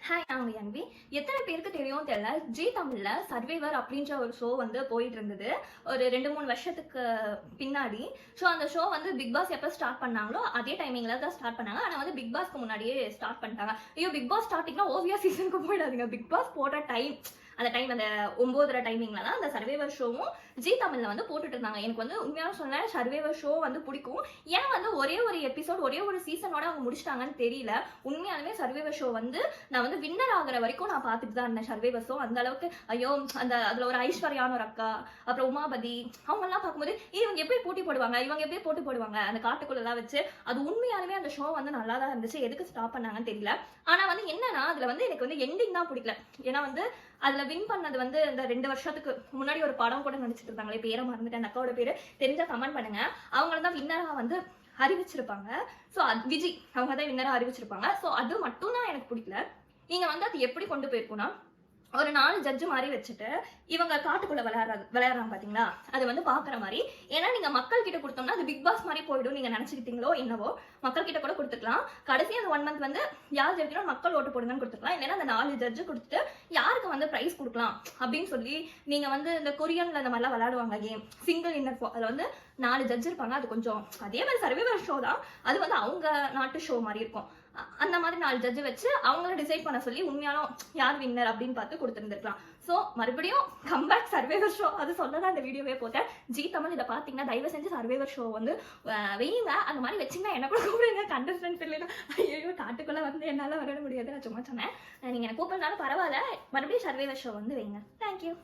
Hi, நான் உங்க அன்பி. எத்தனை பேருக்கு தெரியும் தெரியல, ஜி தமிழ்ல சர்வைவர் அப்படின்ற ஒரு ஷோ வந்து போயிட்டு இருந்தது ஒரு 2-3 வருஷத்துக்கு பின்னாடி. ஸோ அந்த ஷோ வந்து பிக் பாஸ் எப்போ ஸ்டார்ட் பண்ணாங்களோ அதே டைமிங்ல தான் ஸ்டார்ட் பண்ணாங்க. ஆனால் வந்து பிக் பாஸ்க்கு முன்னாடியே ஸ்டார்ட் பண்ணிட்டாங்க. ஐயோ, பிக் பாஸ் ஸ்டார்டிங்னா ஓவியா சீசனுக்கு போயிடாதீங்க. பிக் பாஸ் போட்ட அந்த 9:30 டைமிங்ல தான் அந்த சர்வைவர் ஷோவும் ஜி தமிழ்ல வந்து போட்டுட்டு இருந்தாங்க. எனக்கு வந்து உண்மையாக சொன்ன சர்வைவர் ஷோ வந்து பிடிக்கும். ஏன் வந்து ஒரே ஒரு எபிசோட் ஒரே ஒரு சீசனோட அவங்க முடிச்சிட்டாங்கன்னு தெரியல. உண்மையாலுமே சர்வைவர் ஷோ வந்து நான் வந்து வின்னர் ஆகிற வரைக்கும் நான் பார்த்துட்டு தான் இருந்தேன். சர்வைவர் ஷோ அந்த அளவுக்கு ஐயோ, அதுல ஒரு ஐஸ்வர்யான ஒரு அக்கா, அப்புறம் உமாபதி, அவங்க எல்லாம் பார்க்கும்போது இவங்க எப்படி போட்டி போடுவாங்க அந்த காட்டுக்குள்ளெல்லாம் வச்சு. அது உண்மையாலுமே அந்த ஷோ வந்து நல்லா தான் இருந்துச்சு. எதுக்கு ஸ்டாப் பண்ணாங்கன்னு தெரியல. ஆனா வந்து என்னன்னா, அதுல வந்து எனக்கு வந்து எண்டிங் தான் பிடிக்கல. ஏன்னா வந்து அதுல வின் பண்ணது வந்து இந்த 2 வருஷத்துக்கு முன்னாடி ஒரு படம் கூட நடிச்சிட்டு இருந்தாங்களே, பேரை மறந்துட்டேன். அந்த அக்காவோட பேரு தெரிஞ்சா கமெண்ட் பண்ணுங்க. அவங்கள தான் வின்னரா வந்து அறிவிச்சிருப்பாங்க. ஸோ விஜி அவங்க தான் வின்னரா அறிவிச்சிருப்பாங்க. ஸோ அது மட்டும் தான் எனக்கு பிடிக்கல. நீங்க வந்து அது எப்படி கொண்டு போயிருக்கோம்னா, ஒரு 4 ஜட்ஜு மாதிரி வச்சுட்டு இவங்க காட்டுக்குள்ள விளையாடுறாங்க பாத்தீங்களா, அது வந்து பாக்குற மாதிரி. ஏன்னா நீங்க மக்கள் கிட்ட கொடுத்தோம்னா அது பிக் பாஸ் மாதிரி போயிடும் நீங்க நினைச்சுக்கிட்டீங்களோ என்னவோ. மக்கள் கிட்ட கூட கொடுத்துக்கலாம். கடைசி அந்த 1 மந்த் வந்து யார் ஜெயிக்கணும் மக்கள் ஓட்டு போடுங்கன்னு கொடுத்துக்கலாம். இல்லைன்னா அந்த 4 ஜட்ஜு கொடுத்துட்டு யாருக்கு வந்து பிரைஸ் கொடுக்கலாம் அப்படின்னு சொல்லி, நீங்க வந்து இந்த கொரியன்ல இந்த மாதிரிலாம் விளையாடுவாங்க கேம், சிங்கிள் இன்னர் அதுல வந்து 4 ஜட்ஜ் இருப்பாங்க. அது கொஞ்சம் அதே மாதிரி சர்வைவர் ஷோ தான். அது வந்து அவங்க நாட்டு ஷோ மாதிரி இருக்கும். அந்த மாதிரி 4 ஜட்ஜ் வச்சு அவங்கள டிசைட் பண்ண சொல்லி உண்மையாலும் யார் வின்னர் அப்படின்னு பார்த்து கொடுத்துருந்துருக்கலாம். ஸோ மறுபடியும் கம்பேக் சர்வைவர் ஷோ அது சொல்லதான் இந்த வீடியோவே போட்டேன். ஜி தமிழ் இதை பார்த்தீங்கன்னா தயவு செஞ்சு சர்வைவர் ஷோ வந்து வெயிங்க. அந்த மாதிரி வச்சிங்கன்னா என்ன கூட கூப்பிடுங்க. கண்டஸ்டன்ட் இல்லைன்னா ஐயோ காட்டுக்குள்ள வந்து என்னால் வர முடியாது. நான் சும்மா சொன்னேன். நீங்கள் என்ன கூப்பிடுறதுனால பரவாயில்ல. மறுபடியும் சர்வைவர் ஷோ வந்து வைங்க. தேங்க்யூ.